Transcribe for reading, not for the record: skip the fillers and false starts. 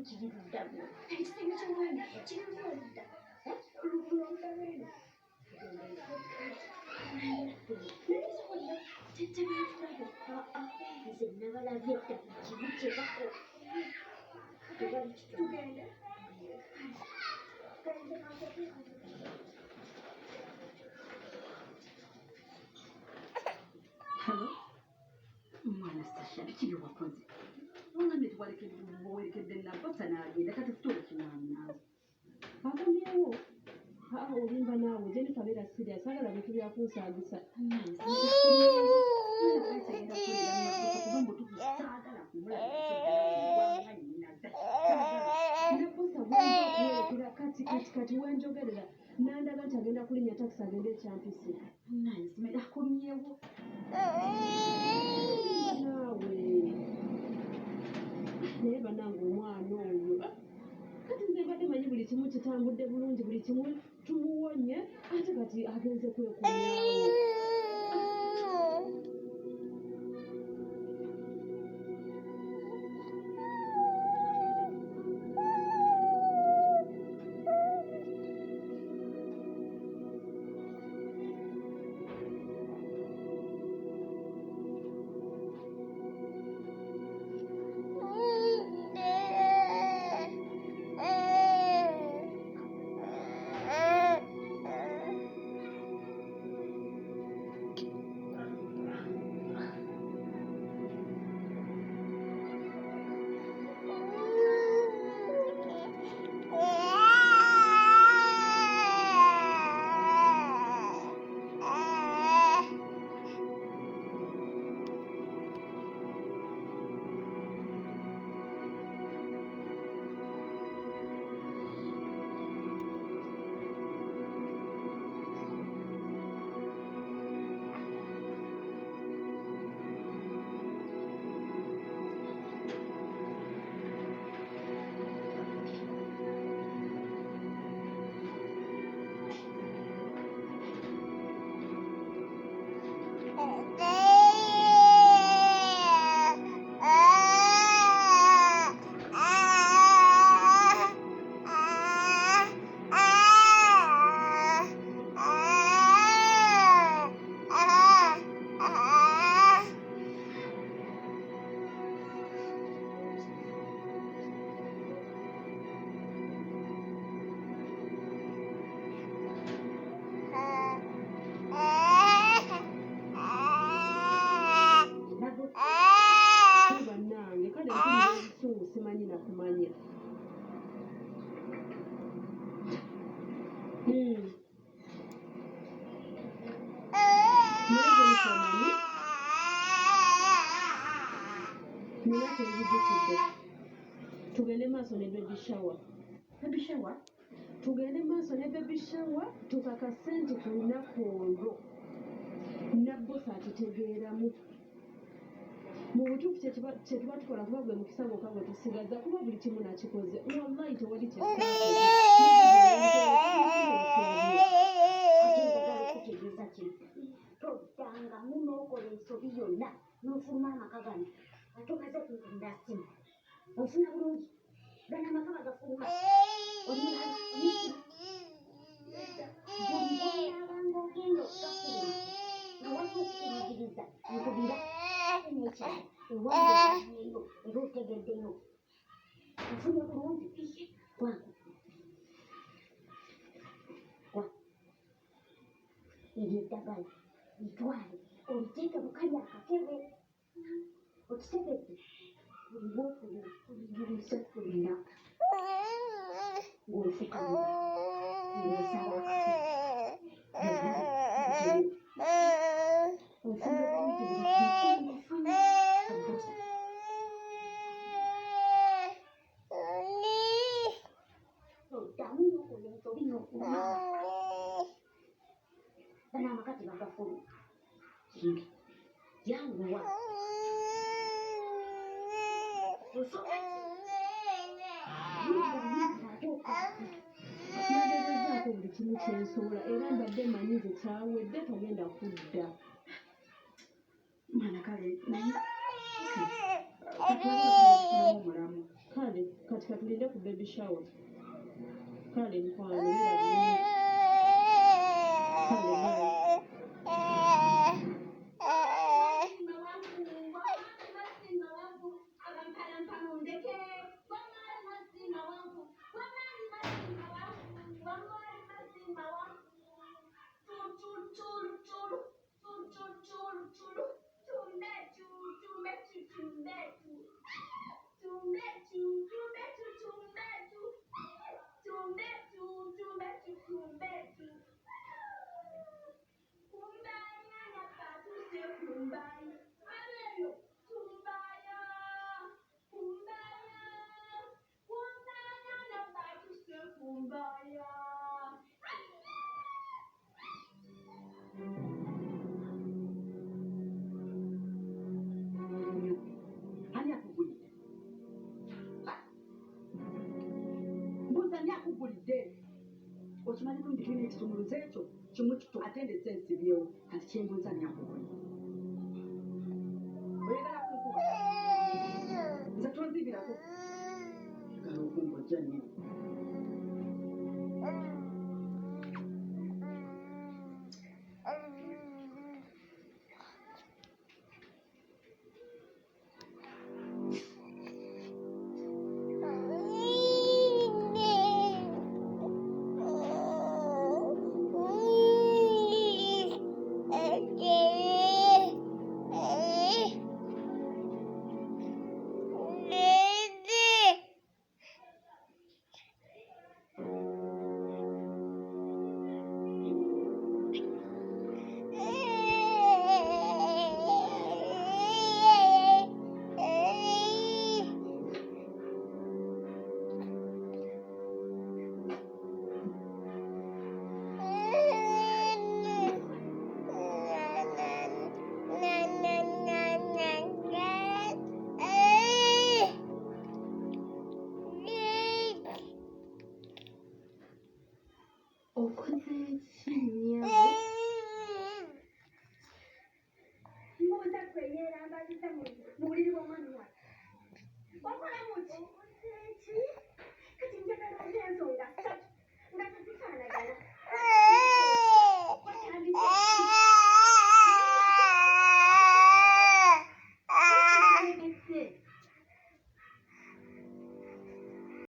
kiruddamu ekisenge ky'omwana kirudda olululondabeeno tetebantulabe nze nabalabye dda kimu kyebakola tebali kitugenda Hello? Mwana Sasha, biki byewakoze? Ongambe tuwerekedde Nabbosa n'agenda kati tutuuke mwana. Akomyewo. Olimba naawe gye nikabeera serious sagala bintu byakunsaagisa. Kati wenjogerera nandaga nti agenda kulinnya takisi agenda ekyampisi. Akomyewo. Naawe naye bannange omwana oyo kati nze mbadde manyi buli kimu kitambudde bulungi buli kimu tumuwonye ate kati agenze kwekomyawo. Simanyi nakumanya. Tugende maaso ne baby shower. Baby shower? Tugende maaso ne baby shower tukakase nti ku lunaku olwo Nabbosa akitegeeramu. Mu butuufu kye tuba tukola kuba gwe mukisa gwokka gwe tusigaza kuba buli kimu nakikoze wallahi tewali kyekutegeeza kino toddanga munookola ensobi yonna n'ofuluma amaka gano ate omaze kukunda simu ofuna bulungi gana amaka bagafuluma olinaabanga ogenda okukafuluma nga waliwo okukumagiriza nkubira ekyalo ewangeeyo era otegeddeyo ofune bulungi wangu eryo eddagala litwale oliteeke bukali akakebe okitegedde oliwo oligiriza olunaku ng'ofukamira ng'osaba ofuna bulungi buli kintu ofuna Nabbosa. Oddamu n'okola ensobi n'ofuluma bano amaka tebagafuluma kimbi yanguwa nagezezaako buli kimu kyensobola era mbadde manyi nze kyawedde tagenda kudda. Mwana kale naye kale kati katulinde ku baby shower kale mukwano kale bye. Ani akugulidde? Mbuuza ani akugulidde? Okimanyi bulungi tulina ekisumuluzo ekyo kimu kito ate ndetse nsibyewo kati kyembuuza ani akugulidde? Oyagala kunkuba? Nze tonzibirako. Oyagala okumbojja nnyo.